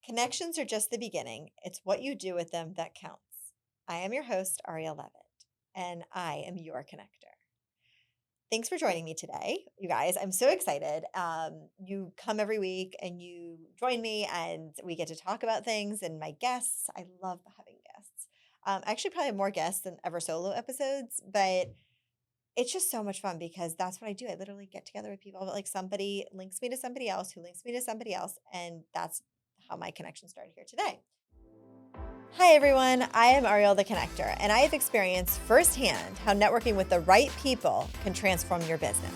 Connections are just the beginning. It's what you do with them that counts. I am your host, Arielle Levitt, and I am your connector. Thanks for joining me today, you guys. I'm so excited. You come every week and you join me, and we get to talk about things. And my guests, I love having guests. I actually probably have more guests than ever solo episodes, but it's just so much fun because that's what I do. I literally get together with people, but like somebody links me to somebody else who links me to somebody else. And that's how my connection started here today. Hi, everyone. I am Arielle the Connector, and I have experienced firsthand how networking with the right people can transform your business.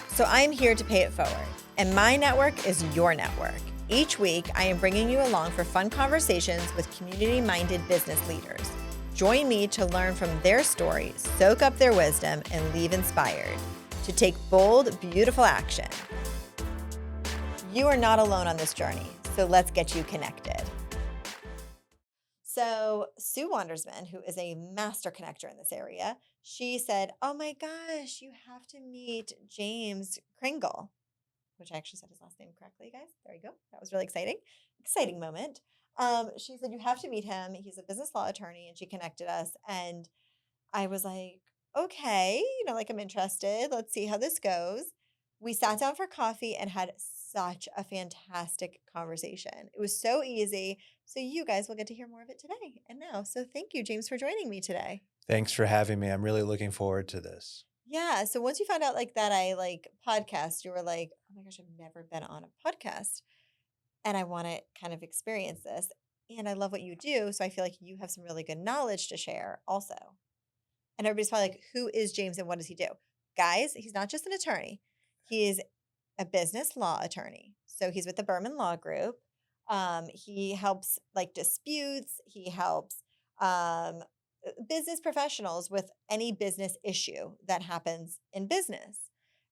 So I'm here to pay it forward, and my network is your network. Each week, I am bringing you along for fun conversations with community-minded business leaders. Join me to learn from their story, soak up their wisdom, and leave inspired to take bold, beautiful action. You are not alone on this journey, so let's get you connected. So Sue Wandersman, who is a master connector in this area, she said, "Oh my gosh, you have to meet James Krangle," which I actually said his last name correctly, guys. There you go. That was really exciting. Exciting moment. She said, "You have to meet him. He's a business law attorney," and she connected us. And I was like, okay, like I'm interested. Let's see how this goes. We sat down for coffee and had such a fantastic conversation. It was so easy. So you guys will get to hear more of it today and now. So thank you, James, for joining me today. Thanks for having me. I'm really looking forward to this. Yeah. So once you found out like that I like podcast, you were like, oh my gosh, I've never been on a podcast and I want to kind of experience this. And I love what you do. So I feel like you have some really good knowledge to share also. And everybody's probably like, who is James and what does he do? Guys, he's not just an attorney. He is a business law attorney. So he's with the Berman Law Group. He helps like disputes. He helps business professionals with any business issue that happens in business.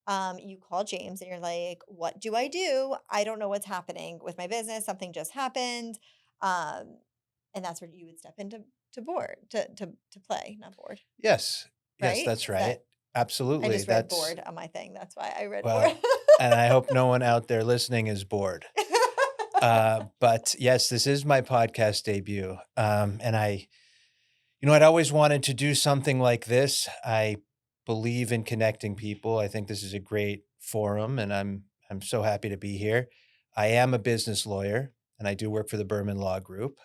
You call James and you're like, what do I do? I don't know what's happening with my business. Something just happened. And that's where you would step into board to play, not board, Yes. Yes, right? that's Is right. that I Absolutely. just read That's board on my thing. That's why I read board. well, and I hope no one out there listening is bored. But yes, this is my podcast debut. And I'd always wanted to do something like this. I believe in connecting people. I think this is a great forum, and I'm so happy to be here. I am a business lawyer, and I do work for the Berman Law Group.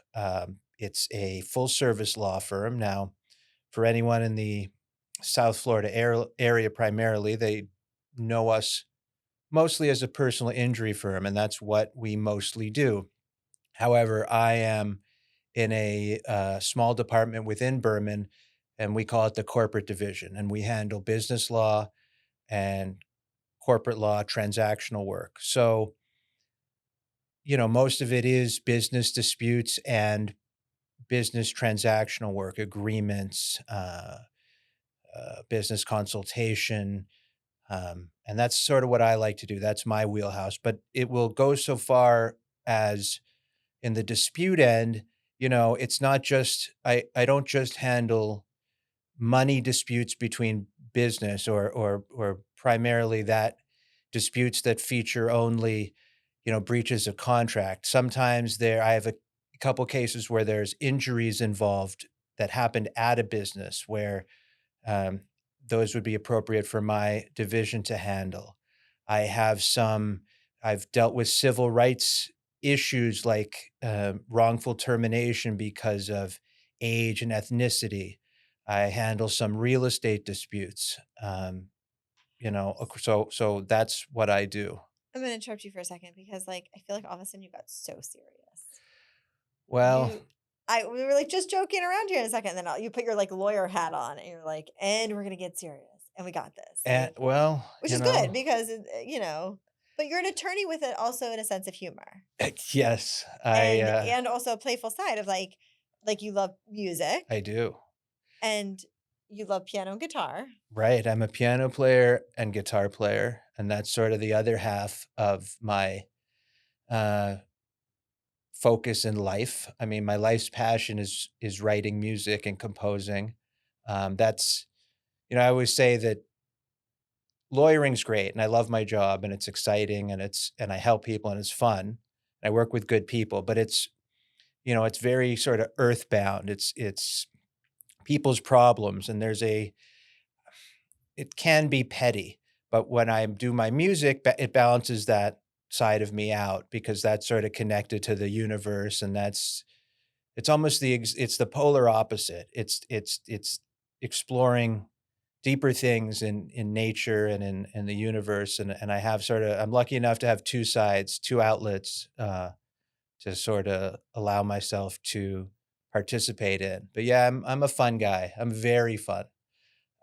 It's a full service law firm. Now, for anyone in the South Florida area primarily, they know us mostly as a personal injury firm, and that's what we mostly do. However, I am in a small department within Berman, and we call it the corporate division, and we handle business law and corporate law transactional work. So, most of it is business disputes and business transactional work, agreements, business consultation. And that's sort of what I like to do. That's my wheelhouse. But it will go so far as in the dispute end, it's not just, I don't just handle money disputes between business or primarily that disputes that feature only, breaches of contract. Sometimes I have a couple cases where there's injuries involved that happened at a business where um, those would be appropriate for my division to handle. I've dealt with civil rights issues like wrongful termination because of age and ethnicity. I handle some real estate disputes. So that's what I do. I'm gonna interrupt you for a second because like I feel like all of a sudden you got so serious. Well, We were like just joking around here in a second, and then you put your like lawyer hat on, and you're like, and we're gonna get serious, and we got this, and like, well, which is good because but you're an attorney with it also in a sense of humor yes, and also a playful side of like you love music I do. and you love piano and guitar. Right. I'm a piano player and guitar player, and that's sort of the other half of my uh, focus in life. I mean, my life's passion is writing music and composing. That's I always say that lawyering's great, and I love my job, and it's exciting, and I help people, and it's fun. I work with good people, but it's, it's very sort of earthbound. It's people's problems, and it can be petty, but when I do my music, it balances that side of me out because that's sort of connected to the universe, and it's almost it's the polar opposite. It's exploring deeper things in nature and in the universe, and I have I'm lucky enough to have two sides, two outlets, to sort of allow myself to participate in. But yeah, I'm a fun guy. I'm very fun.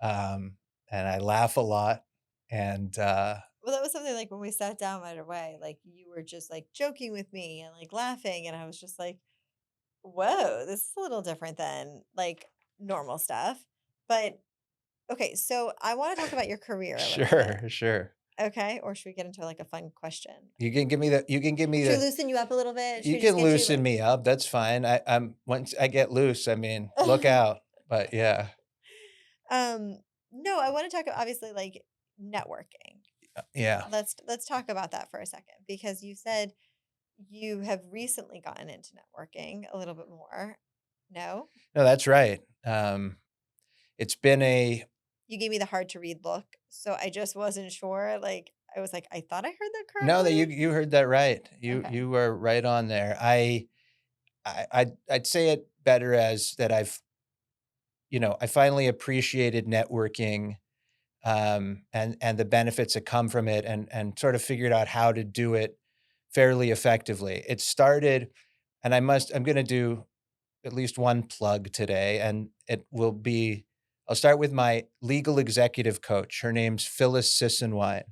Um, and I laugh a lot, and, Well, that was something like when we sat down right away, like you were just like joking with me and like laughing. And I was just like, whoa, this is a little different than like normal stuff. But okay, so I want to talk about your career a little bit. sure, sure. Okay. Or should we get into like a fun question? You can give me Should we the loosen you up a little bit? Should you we just can get you loosen like, me up, that's fine. Once I get loose, I mean, look out, but yeah. um, no, I want to talk obviously like networking. Yeah. Let's talk about that for a second because you said you have recently gotten into networking a little bit more. No? No, that's right. It's been a You gave me the hard to read look, so I just wasn't sure, like, I was like, "I thought I heard that No, that correctly?" you heard that right. Okay. You were right on there. I'd say it better as that I finally appreciated networking, and the benefits that come from it, and sort of figured out how to do it fairly effectively. It started, and I'm gonna do at least one plug today, and I'll start with my legal executive coach. Her name's Phyllis Sissenwine.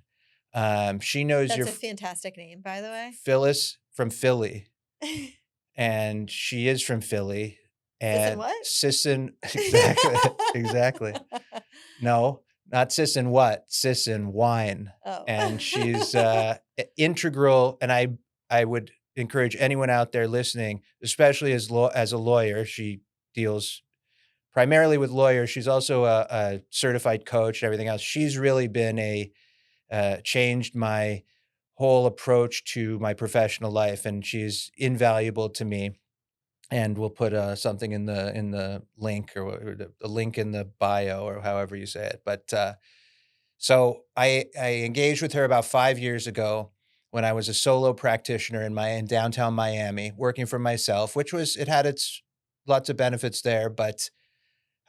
She knows That's a fantastic name, by the way. Phyllis from Philly, and she is from Philly, Sis and and what? Sisson exactly, exactly. No, not Sisson what, Sisson wine, Oh. and she's, integral, and I would encourage anyone out there listening, especially as a lawyer. She deals primarily with lawyers. She's also a certified coach and everything else. She's really been changed my whole approach to my professional life, and she's invaluable to me. And we'll put something in the link, or the link in the bio, or however you say it. But so I engaged with her about 5 years ago when I was a solo practitioner in downtown Miami, working for myself, which it had its lots of benefits there, but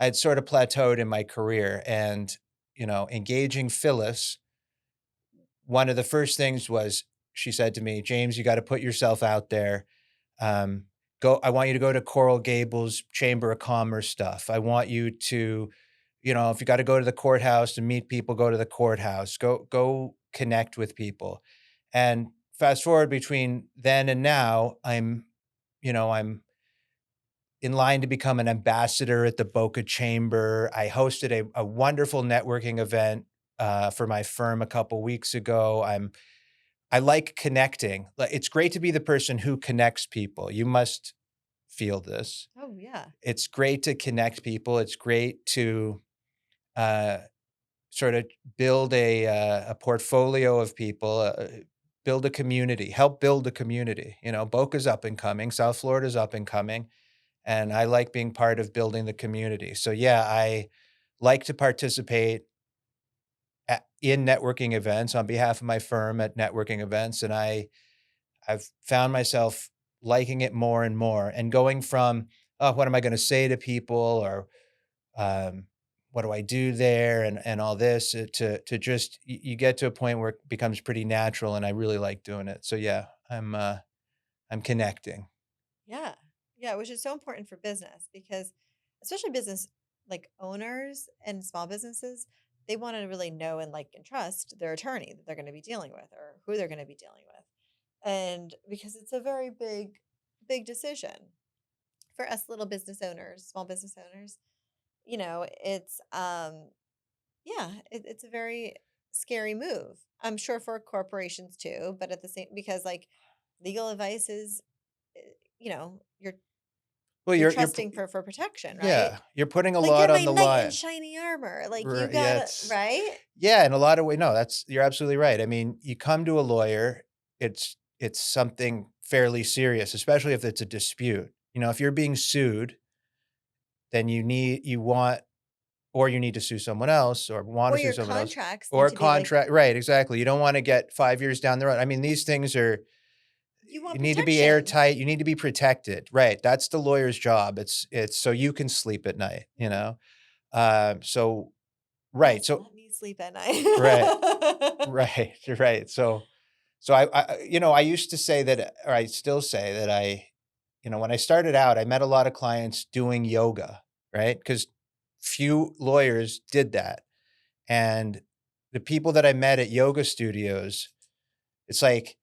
I had sort of plateaued in my career. And engaging Phyllis, one of the first things was, she said to me, "James, you got to put yourself out there. Um, I want you to go to Coral Gables Chamber of Commerce stuff. I want you to, if you got to go to the courthouse to meet people, go to the courthouse. Go connect with people." And fast forward between then and now, I'm in line to become an ambassador at the Boca Chamber. I hosted a wonderful networking event for my firm a couple weeks ago. I like connecting. It's great to be the person who connects people. You must feel this. Oh, yeah. It's great to connect people. It's great to uh, sort of build a portfolio of people, build a community, help build a community. Boca's up and coming, South Florida's up and coming, and I like being part of building the community. So yeah, I like to participate in networking events on behalf of my firm at networking events, and I've found myself liking it more and more, and going from, "Oh, what am I gonna say to people?" or, um, "What do I do there?" and all this, to just you get to a point where it becomes pretty natural, and I really like doing it. So, yeah, I'm connecting. Yeah. Yeah, which is so important for business because especially business like owners and small businesses, they want to really know and like and trust their attorney that they're going to be dealing with or who they're going to be dealing with. And because it's a very big decision for us little business owners, small business owners, it's yeah, it's a very scary move. I'm sure for corporations too, but at the same because like legal advice is eh, you're Well, you're you're trusting for protection, right? yeah, you're putting a Like lot you're my on the knight in line. shiny armor. Like you Yeah, gotta right? yeah, in a lot of way no, you're absolutely right. I mean, you come to a lawyer, it's something fairly serious, especially if it's a dispute. You know, if you're being sued, then you need to sue someone else or want Or to sue your someone else contracts or need a to be like, contract. Right, exactly. You don't want to get 5 years down the road. I mean, these things are, you you want need to be protection. airtight. You need to be protected. Right. That's the lawyer's job. It's so you can sleep at night, you Mhm. know? So, right. Yes, So, let me sleep at night. right. Right. Right. So I used to say that, or I still say that when I started out, I met a lot of clients doing yoga, right? Because few lawyers did that. And the people that I met at yoga studios, it's like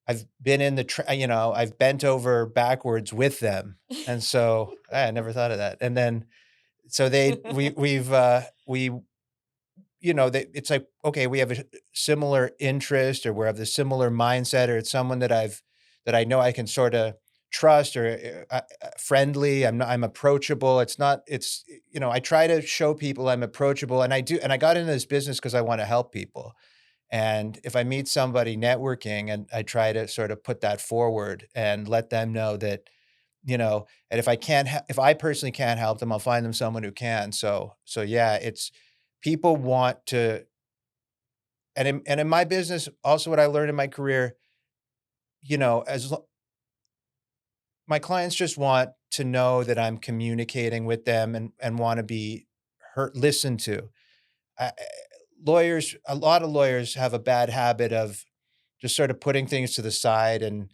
I've been in I've bent over backwards with them. And so I never thought of that. And then so we it's like, okay, we have a similar interest, or we have the similar mindset, or it's someone that I know I can sort of trust, or friendly. I'm approachable. I try to show people I'm approachable, and I do. And I got into this business because I want to help people. And if I meet somebody networking, and I try to sort of put that forward and let them know that, and if I personally can't help them, I'll find them someone who can. So yeah, it's people want to, and in my business, also what I learned in my career, as my clients just want to know that I'm communicating with them, and want to be listened to. I, a lot of lawyers have a bad habit of just sort of putting things to the side, and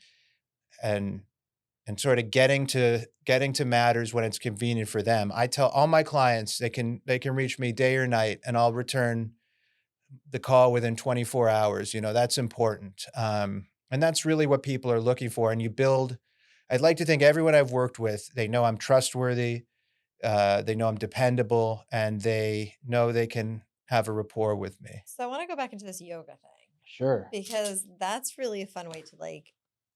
sort of getting to matters when it's convenient for them. I tell all my clients they can reach me day or night, and I'll return the call within 24 hours. That's important. And that's really what people are looking for. And I'd like to think everyone I've worked with, they know I'm trustworthy, they know I'm dependable, and they know they can have a rapport with me. So I want to go back into this yoga thing Sure. because that's really a fun way to like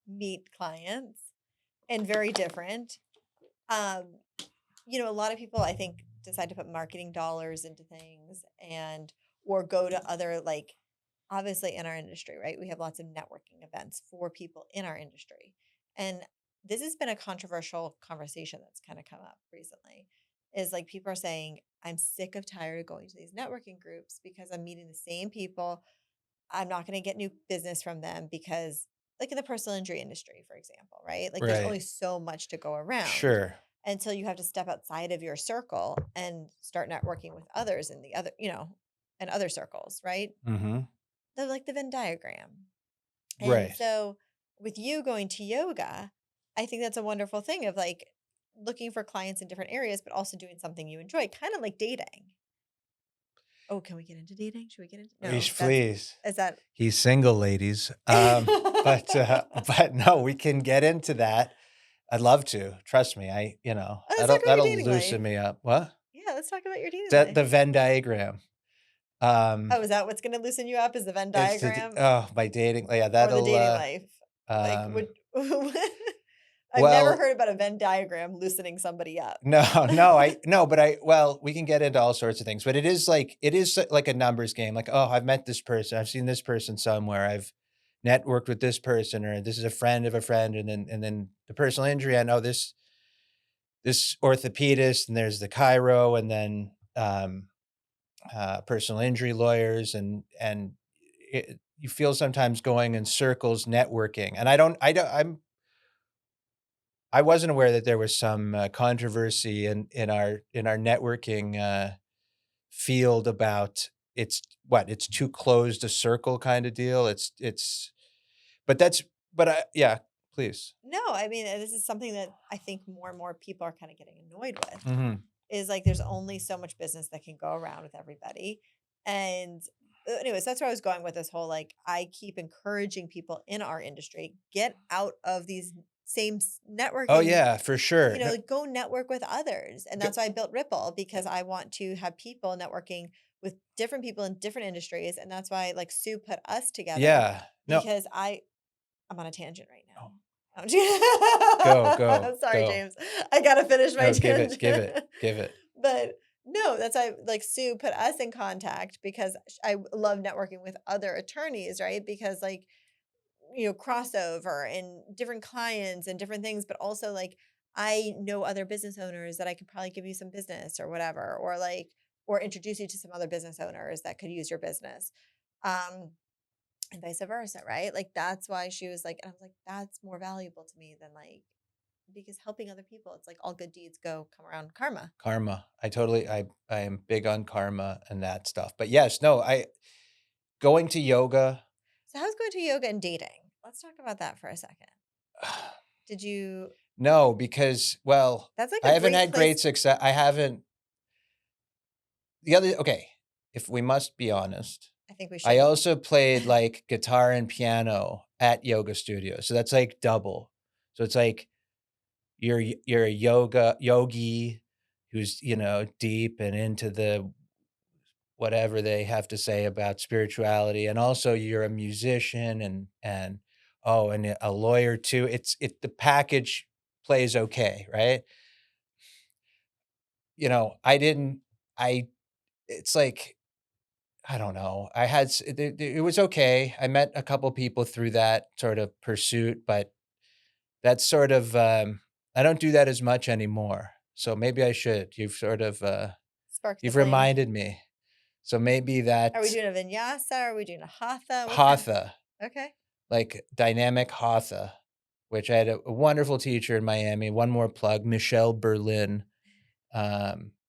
meet clients and very different. Um, a lot of people I think decide to put marketing dollars into things and or go to other like obviously in our industry, right? We have lots of networking events for people in our industry. And this has been a controversial conversation that's kind of come up recently. Is like people are saying, I'm sick of tired of going to these networking groups because I'm meeting the same people. I'm not going to get new business from them because, like in the personal injury industry, for example, right? Like there's Right. only so much to go around Sure. until you have to step outside of your circle and start networking with others in the other, and other circles, right? Hmm. They're like the Venn diagram. And Right. so with you going to yoga, I think that's a wonderful thing of like looking for clients in different areas, but also doing something you enjoy, kind of like dating. Oh, can we get into dating? Should we get into Please, no, that's please. is that He's single, ladies. But oh, but no, we can get into that. I'd love to. Trust me. let's talk about your That'll dating life. loosen me up. What? Yeah, let's talk about your dating That life. the Venn diagram. Um, Oh, is that what's gonna loosen you up? Is the Venn it's diagram my dating. Yeah, or the that'll dating life? Like um would I've never well, heard about a Venn diagram loosening somebody up. no, no, I no, but we can get into all sorts of things, but it is like a numbers game. Like, oh, I've met this person, I've seen this person somewhere, I've networked with this person, or this is a friend of a friend, and then the personal injury, I know this orthopedist, and there's the chiro, and then personal injury lawyers, and you feel sometimes going in circles networking. And I wasn't aware that there was some controversy in our networking field about it's too closed a circle kind of deal. But that's but I yeah, please. No, I mean, this is something that I think more and more people are kind of getting annoyed with. Mhm. Is like there's only so much business that can go around with everybody. And anyways, that's where I was going with this whole like I keep encouraging people in our industry get out of these same Oh networking, yeah, for sure. No, like go network with others. And g- that's why I built Ripple because I want to have people networking with different people in different industries and that's why like Sue put us together yeah. No. because I'm on a tangent right now. Oh, go, I'm go, sorry, go. James. I gotta finish my No, give it, tangent. give it, give it. But no, that's why like Sue put us in contact because I love networking with other attorneys, right? Because like crossover and different clients and different things, but also like I know other business owners that I could probably give you some business or whatever, or like, or introduce you to some other business owners that could use your business. Um, and vice versa, right? Like that's why she was like, and I was like, that's more valuable to me than like, because helping other people, it's like all good deeds go come around karma. Karma. I am big on karma and that stuff. But yes, no, I going to yoga. So how's going to yoga and dating? Let's talk about that for a second. Did you, No, because, well, that's like I a haven't great had place. great success. I haven't okay, if we must be honest, I think we I should. also played like guitar and piano at yoga studios. So that's like double. So it's like you're a yogi who's, deep and into the whatever they have to say about spirituality, and also you're a musician and oh, and a lawyer too. The package plays okay, right? I didn't I it's like, I don't know. I had s it was okay. I met a couple people through that sort of pursuit, but that's sort of, I don't do that as much anymore. So maybe I should. Spark the You've flame. reminded me. So maybe Are we that doing a vinyasa? Are we doing a hatha? What kind? hatha, Okay. like dynamic hatha, which I had a wonderful teacher in Miami. One more plug, Michelle Berlin,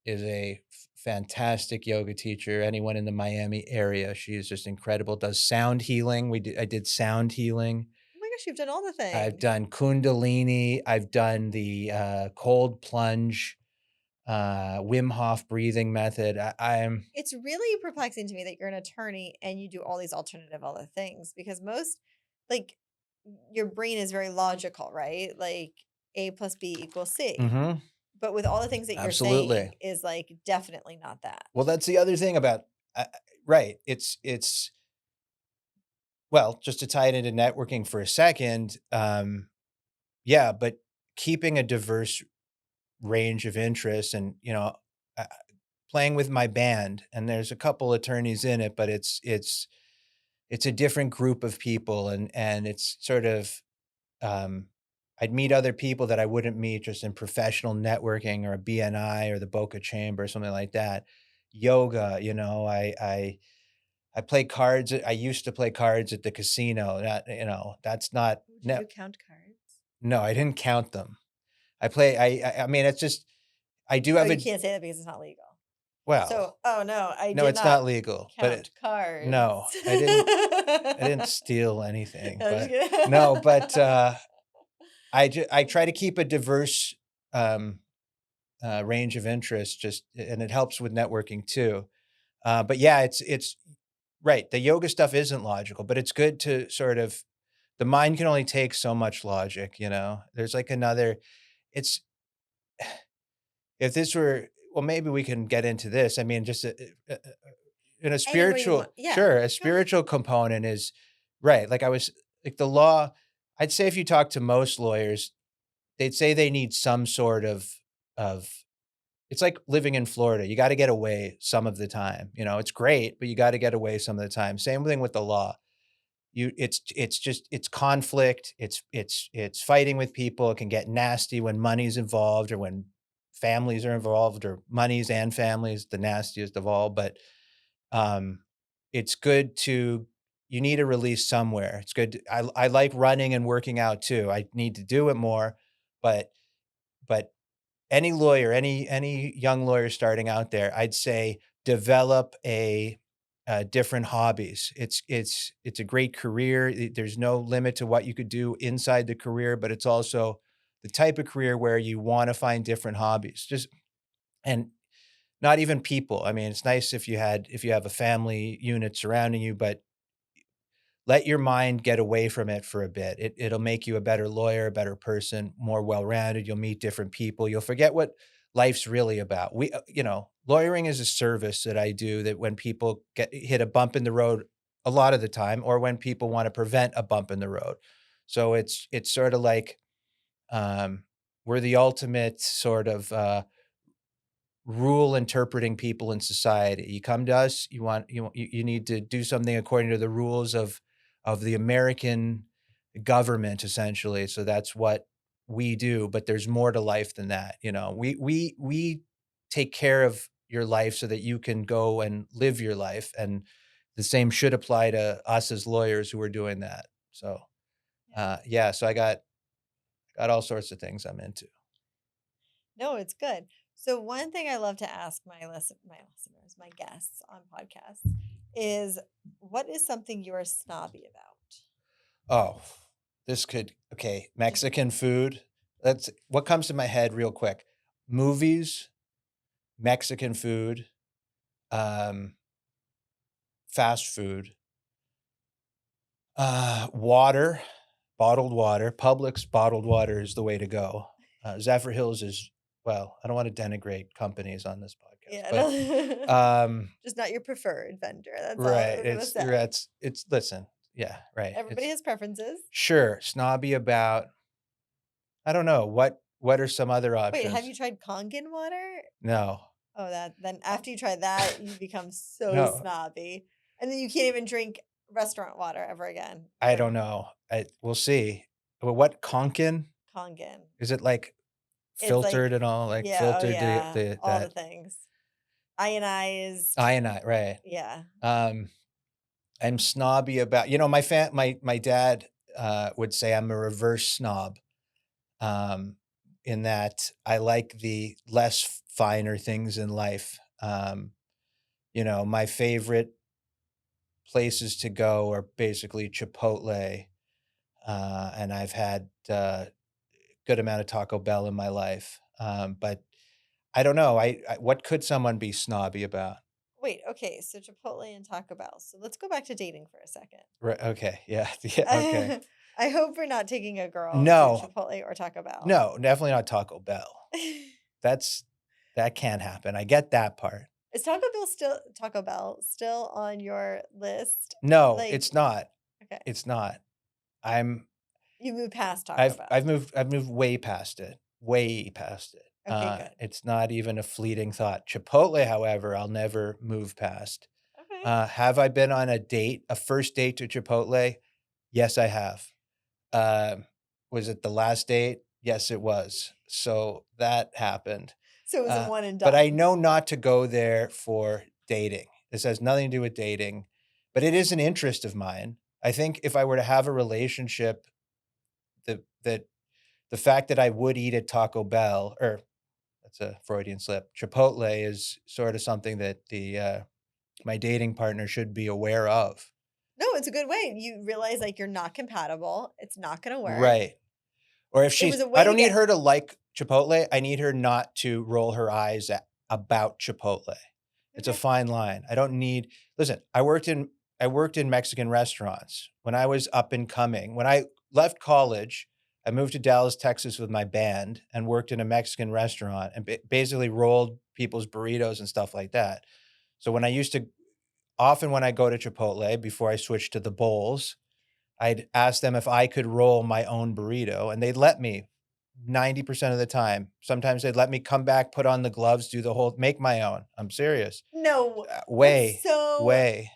is a fantastic yoga teacher. Anyone in the Miami area, she is just incredible. Does sound healing. I did sound healing. Oh my gosh, you've done all the I've things. done kundalini. I've done the cold plunge, Wim Hof breathing method. I'm It's really perplexing to me that you're an attorney and you do all these alternative other things because most, like, your brain is very logical, right? Like A plus B equals C. Mhm, But with all the things that you're absolutely. saying is like definitely not that. Well, that's the other thing about, right. It's well, just to tie it into networking for a second. Yeah, but keeping a diverse range of interests, and uh, playing with my band, and there's a couple attorneys in it, but it's a different group of people, and it's sort of, um, I'd meet other people that I wouldn't meet just in professional networking or a BNI or the Boca Chamber or something like that. Yoga, I play cards. I used to play cards at the casino. That's not Oh, did no, you count cards? no, I didn't count them. I play. I mean, it's just I do Oh, have you a can't say that because it's not legal. well. So, oh no, I No, did it's not not legal, but count cards. no, I didn't steal anything, No, I'm just but kidding. no, but I try to keep a diverse um, range of interests, just and it helps with networking too. But yeah, it's right. The yoga stuff isn't logical, but it's good to sort of the mind can only take so much logic. There's like another. It's if this were well, maybe we can get into this. I mean, just in a Any way you want. spiritual, Yeah, sure, a go ahead. spiritual component is right. Like I was like the law. I'd say if you talk to most lawyers, they'd say they need some sort of it's like living in Florida. You gotta get away some of the time. It's great, but you gotta get away some of the time. Same thing with the law. It's just it's conflict. It's fighting with people. It can get nasty when money's involved or when families are involved or monies and families, the nastiest of all. But um, it's good to you need a release somewhere. It's good. I like running and working out too. I need to do it more, but but any lawyer, any young lawyer starting out there, I'd say develop different hobbies. It's a great career. There's no limit to what you could do inside the career, but it's also the type of career where you want to find different hobbies. Just and not even people. I mean, it's nice if you have a family unit surrounding you, but let your mind get away from it for a bit. It'll make you a better lawyer, a better person, more well-rounded. You'll meet different people. You'll forget what life's really about. Lawyering is a service that I do that when people hit a bump in the road a lot of the time, or when people want to prevent a bump in the road. So it's sort of like um, we're the ultimate sort of rule interpreting people in society. You come to us, you need to do something according to the rules of the American government essentially. So that's what we do, but there's more to life than that. You know, we take care of your life so that you can go and live your life, and the same should apply to us as lawyers who are doing that. So, yeah, so I got all sorts of things I'm into. No, it's good. So one thing I love to ask my listeners, my guests on podcasts is what is something you're snobby about? Oh, this could okay, Mexican food. That's what comes to my head real quick. Movies, Mexican food, um, fast food, water, bottled water. Publix bottled water is the way to go. Zephyr Hills is well, I don't want to denigrate companies on this podcast, Yeah, but no. um, Just not your preferred vendor. That's all right, we're gonna say. it's listen, yeah, right. Everybody It's has preferences. sure snobby about I don't know what are some other Wait, have options? you tried Kangen water? No, Oh, that then after you try that, you become so no, snobby, and then you can't even drink restaurant water ever again. I don't know. We'll see. Well, what Konkin? Kangen. Is it like It's like, filtered and all, like yeah, oh filtered yeah, the all the that things. Ionized. ionite, right? Yeah. Um, I'm snobby about, my dad would say I'm a reverse snob, um, in that I like the less finer things in life. My favorite places to go are basically Chipotle, and I've had good amount of Taco Bell in my life. But I don't know. What could someone be snobby about? Wait, okay, so Chipotle and Taco Bell. So let's go back to dating for a second. Right. Okay. Yeah. Yeah. Okay. I hope we're not taking a girl to No. Chipotle or Taco Bell. No. Definitely not Taco Bell. That's that can't happen. I get that part. Is Taco Bell still on your list? No, Like, it's not. okay, It's not. I'm. you moved past Taco I've Bell. moved. I've moved way past it. Way past it. Okay, good. It's not even a fleeting thought. Chipotle, however, I'll never move past. Okay. Have I been on a first date to Chipotle? Yes, I have. Was it the last date? Yes, it was. So that happened. So it was a one and But I done. know not to go there for dating. This has nothing to do with dating, but it is an interest of mine. I think if I were to have a relationship, that the fact that I would eat at Taco Bell, or that's a Freudian slip, Chipotle is sort of something that my dating partner should be aware of. No, it's a good way. You realize like you're not compatible. It's not gonna work. Right. Or if It was she's a I way to don't need get her to like Chipotle, I need her not to roll her eyes about Chipotle. It's a okay. fine line. I don't need listen, I worked in Mexican restaurants when I was up and coming. When I left college, I moved to Dallas, Texas with my band and worked in a Mexican restaurant and basically rolled people's burritos and stuff like that. So when I go to Chipotle before I switched to the bowls, I'd ask them if I could roll my own burrito, and they'd let me 90% of the time. Sometimes they'd let me come back, put on the gloves, do the whole make my own. I'm serious. No, that's Way, so way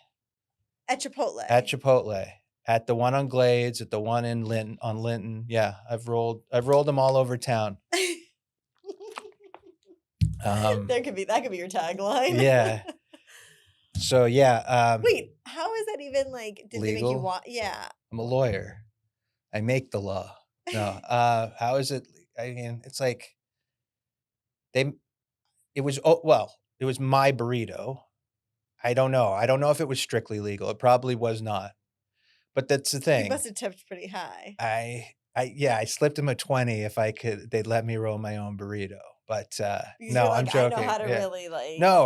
at at Chipotle. Chipotle, at the one on Glades, at the one in Linton on Linton. Yeah, I've rolled them all over town. Um, That could be your tagline. yeah. So yeah, Wait, how is that even like did they make you legal. want yeah. I'm a lawyer. I make the law. No, how is it? I mean, it's like they it was it was my burrito. I don't know. I don't know if it was strictly legal. It probably was not. But that's the You thing. must have tipped pretty high. I slipped him a 20 if I could they'd let me roll my own burrito. But Because no, you're I'm like, I know joking. how to Yeah. really like No,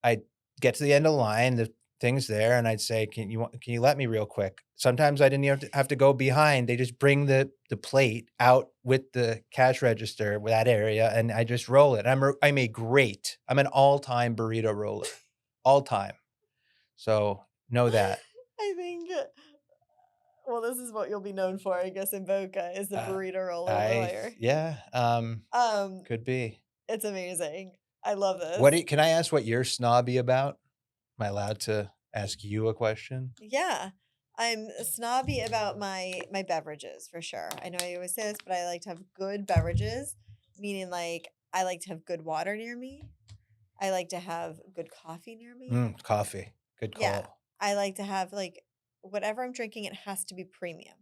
I'd get to the end of the line, the thing's there, and I'd say, can you let me real quick?" Sometimes I didn't even have to go behind. They just bring the plate out with the cash register with that area, and I just roll it. I'm an all-time burrito roller. All time. So, know that. I think well, this is what you'll be known for, I guess, in Boca is the Uh, burrito roller I lawyer. yeah, Um, could be. it's amazing. I love this. Can I ask what you're snobby about? Am I allowed to ask you a question? Yeah. I'm snobby about my beverages for sure. I know I always say this, but I like to have good beverages, meaning like I like to have good water near me. I like to have good coffee near me. Coffee. Good Yeah. call. I like to have like whatever I'm drinking, it has to be premium.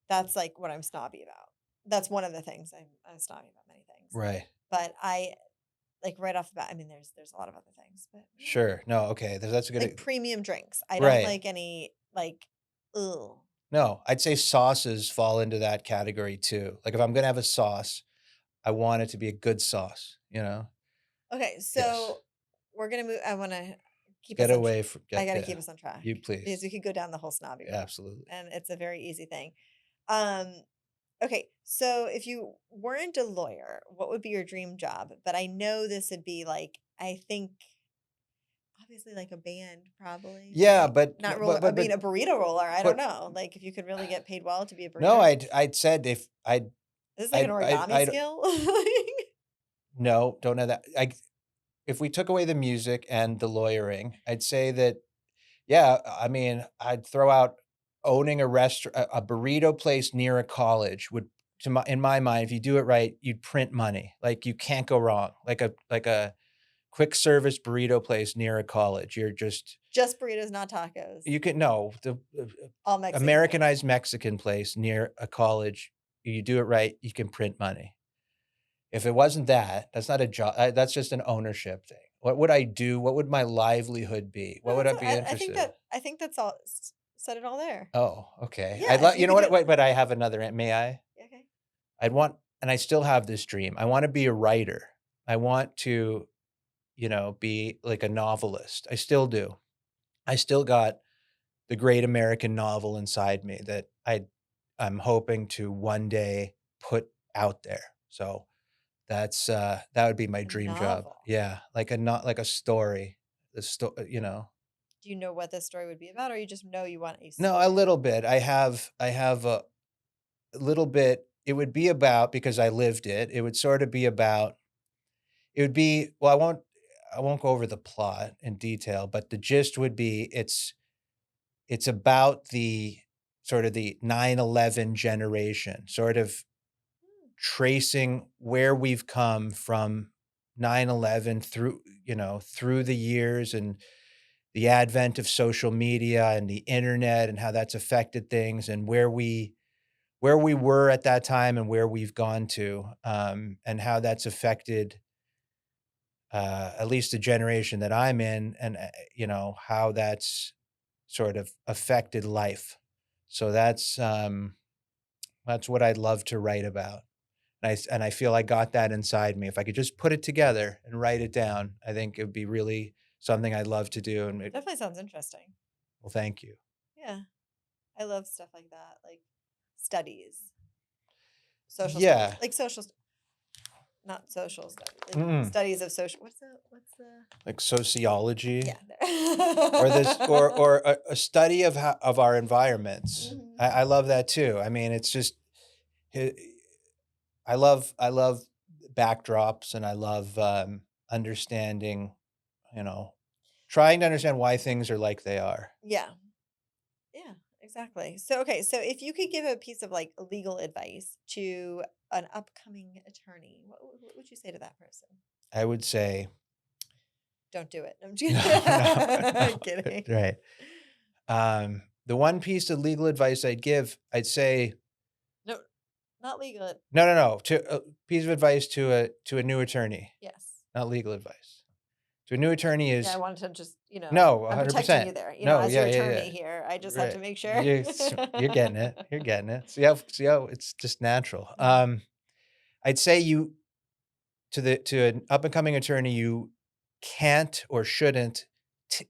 That's like what I'm snobby about. That's one of the things I'm snobby about many things. Right. But I like right off the bat, I mean there's a lot of other things, but yeah. Sure. No, okay. That's a Like good premium drinks. I don't right. like any like ugh. No, I'd say sauces fall into that category too. Like if I'm gonna have a sauce, I want it to be a good sauce, you know? Okay, Yes. so we're gonna move. I want to keep Get us on. away from I get got to yeah. keep us on track You because please. we could go down the whole snobby road, Absolutely. and it's a very easy thing. Um, okay, so if you weren't a lawyer, what would be your dream job? But I know this would be like I think obviously like a band, probably, Yeah, right? but Not but roller. I but mean, but a burrito roller. I don't but know. Like if you could really get paid well to be a no, burrito. I'd said if Is this like an origami I'd skill? no, don't know that. If we took away the music and the lawyering, I'd say that yeah, I mean, I'd throw out owning a restaurant, a burrito place near a college would to my in my mind, if you do it right, you'd print money. Like you can't go wrong. Like a quick service burrito place near a college. You're just Just burritos, not tacos. you can no, the All Mexican things. Americanized Mexican place near a college. You do it right, you can print money. If it wasn't that, that's not a job. That's just an ownership thing. What would I do? What would my livelihood be? What No, would that's I all be interested in? I think that's all said it all there. Oh, okay. I'd Yeah, if like you you know could do what? Wait, but I have another. May I? okay. I'd want, and I still have this dream. I want to be a writer. I want to, be like a novelist. I still do. I still got the great American novel inside me that I'm hoping to one day put out there. So that would be my A dream job. novel. Yeah, like a not like a story. The sto. Do you know what this story would be about, or you just know you want a No, a story? little bit. I have a little bit. It would be about because I lived it. It would sort of be about. It would be well. I won't go over the plot in detail, but the gist would be it's about the sort of the 9/11 generation, sort of Hmm. tracing where we've come from 9/11 through the years and the advent of social media and the internet and how that's affected things and where we were at that time and where we've gone to, and how that's affected, at least the generation that I'm in, and how that's sort of affected life. So that's what I'd love to write about. And I feel I got that inside me. If I could just put it together and write it down, I think it would be really something I'd love to do. And Definitely sounds interesting. well, thank you. Yeah, I love stuff like that, like studies, social studies, Yeah. like not social studies, like Mm. studies of social. What's the? Like sociology. Yeah, Or this there. or a study of our environments. Mhm. I love that too. I mean, it's just I I love backdrops and I love, understanding, you know, trying to understand why things are like they are. Yeah, yeah, exactly. So okay, so if you could give a piece of like legal advice to an upcoming attorney, what would you say to that person? I would say Don't do it. I'm no, just no, I'm kidding. right. The one piece of legal advice I'd give, I'd say No, not legal. no, no, no, to a piece of advice to a new attorney, Yes. not legal advice. To a new attorney Yeah, I is wanted to just, no, I'm protecting 100%. you there, No, as your yeah, yeah, yeah. attorney here. I just have to Right. make sure. You're getting it. You're getting it. See how it's just natural. Mhm. I'd say to an up and coming attorney, you can't or shouldn't t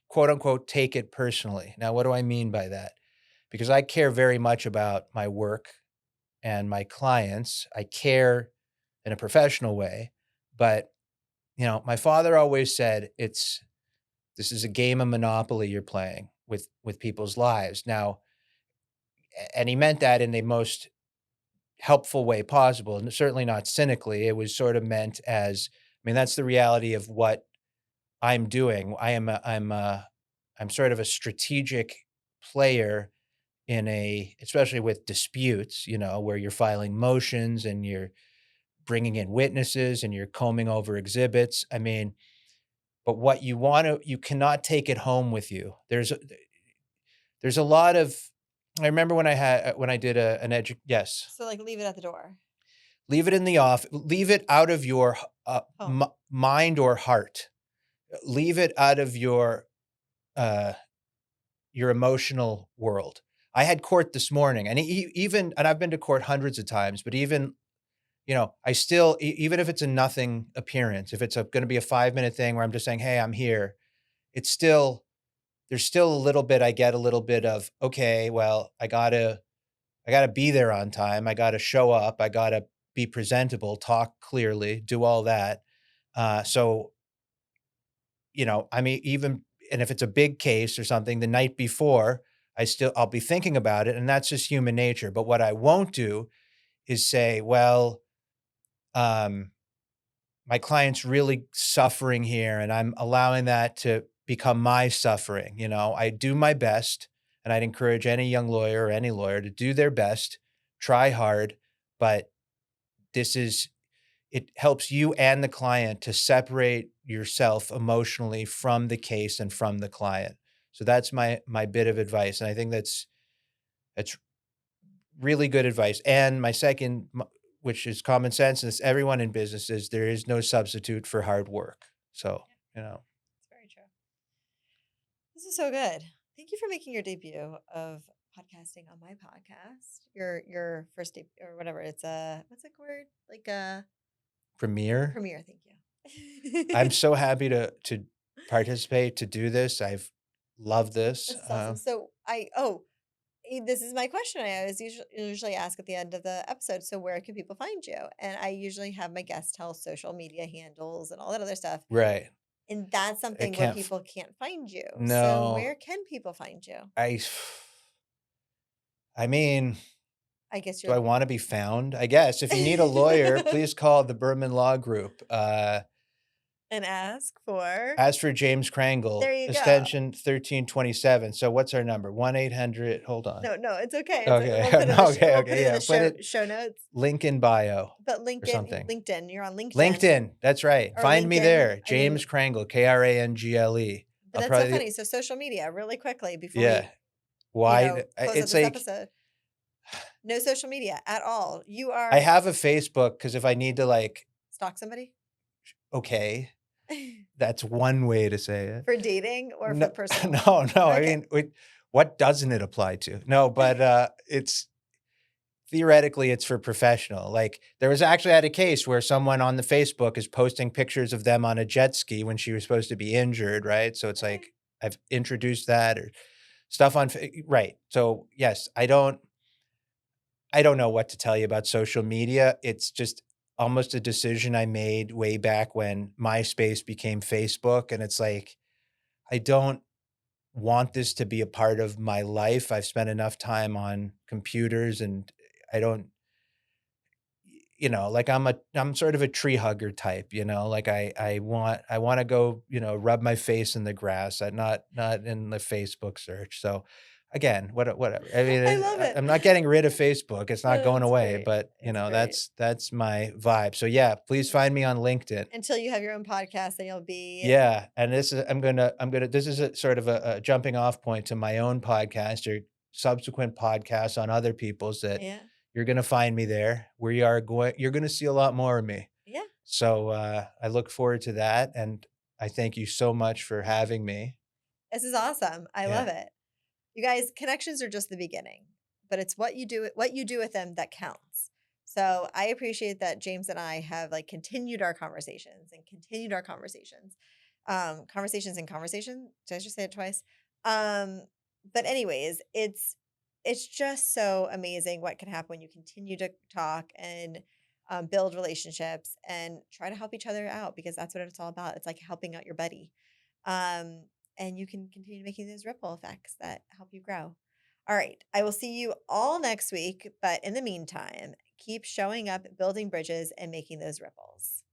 quote unquote take it personally. Now, what do I mean by that? Because I care very much about my work and my clients. I care in a professional way, but my father always said this is a game of Monopoly you're playing with people's lives. Now, and he meant that in the most helpful way possible, and certainly not cynically. It was sort of meant as, I mean, that's the reality of what I'm doing. I'm sort of a strategic player especially with disputes, where you're filing motions and you're bringing in witnesses and you're combing over exhibits. I mean, but you cannot take it home with you. There's a lot of, I remember when I did yes, So like leave it at the door. leave it in the off, leave it out of your Home. mind or heart. Leave it out of uh, your emotional world. I had court this morning, and and I've been to court hundreds of times, but even, I still, even if it's a nothing appearance, if it's going to be a 5-minute thing where I'm just saying, "Hey, I'm here," it's still, there's still a little bit, I get a little bit of, okay, well, I gotta be there on time. I gotta show up. I gotta be presentable, talk clearly, do all that. So, I mean, even, and if it's a big case or something, the night before, I'll be thinking about it, and that's just human nature. But what I won't do is say, well, um, my client's really suffering here, and I'm allowing that to become my suffering. I do my best, and I'd encourage any young lawyer or any lawyer to do their best, try hard, but this is it helps you and the client to separate yourself emotionally from the case and from the client. So that's my bit of advice, and I think that's really good advice. And my second, which is common sense, is everyone in businesses, there is no substitute for hard work. So, you know, It's very true. This is so good. Thank you for making your debut of podcasting on my podcast. Your first debut or whatever. It's a what's that word? Like a premiere. premiere. Thank I'm you. so happy to participate, to do this. I've loved this. This is awesome. This is my question. I always usually ask at the end of the episode. So where can people find you? And I usually have my guests tell social media handles and all that other stuff. Right. And that's I something where can't. people can't find you. So No. where can people find you? I. I mean, I guess do I you're want to be found? I guess if you need a lawyer, please call the Berman Law Group. and ask for. As for James Krangle, There you go. extension 1327. So what's our number? 1-800. Hold on. No, no, it's okay. Okay. We'll put it in No, the okay. we'll put Okay. it in Yeah. the Put it show notes. link in bio But or something. LinkedIn, you're on LinkedIn LinkedIn. That's right. or Find me LinkedIn. there. I mean, James Krangle, Krangle. but I'll that's so probably, funny. So social media, really quickly before yeah. we, Why? close out It's this like, episode. No social media at all. You are I have a Facebook because if I need to, like, stalk somebody okay, that's one way to say it. for dating or No, for personal. no. I Okay. mean, what doesn't it apply to? No, but it's theoretically it's for professional. Like there was actually had a case where someone on the Facebook is posting pictures of them on a jet ski when she was supposed to be injured, right? So it's Okay. like I've introduced that or stuff right. So yes, I don't know what to tell you about social media. It's just almost a decision I made way back when MySpace became Facebook, and it's like I don't want this to be a part of my life. I've spent enough time on computers and I don't, like I'm sort of a tree hugger type, like I want to go, rub my face in the grass. I'm not in the Facebook search. So again, whatever. I mean, I love it. I'm not getting rid of Facebook. It's not going It's away, great. but It's great. that's my vibe. So yeah, please find me on LinkedIn. Until you have your own podcast, then you'll be Yeah, and this is a sort of a jumping off point to my own podcast or subsequent podcasts on other people's that yeah. you're gonna find me there. You're gonna see a lot more of me. Yeah. So, I look forward to that, and I thank you so much for having me. This is awesome. I love Yeah, it. You guys, connections are just the beginning, but it's what you do with them that counts. So I appreciate that James and I have like continued our conversations and continued our conversations. Conversations and conversation. Did I just say it twice? But anyways, it's just so amazing what can happen when you continue to talk and build relationships and try to help each other out because that's what it's all about. It's like helping out your buddy. Um, and you can continue making those ripple effects that help you grow. All right. I will see you all next week. But in the meantime, keep showing up, building bridges, and making those ripples.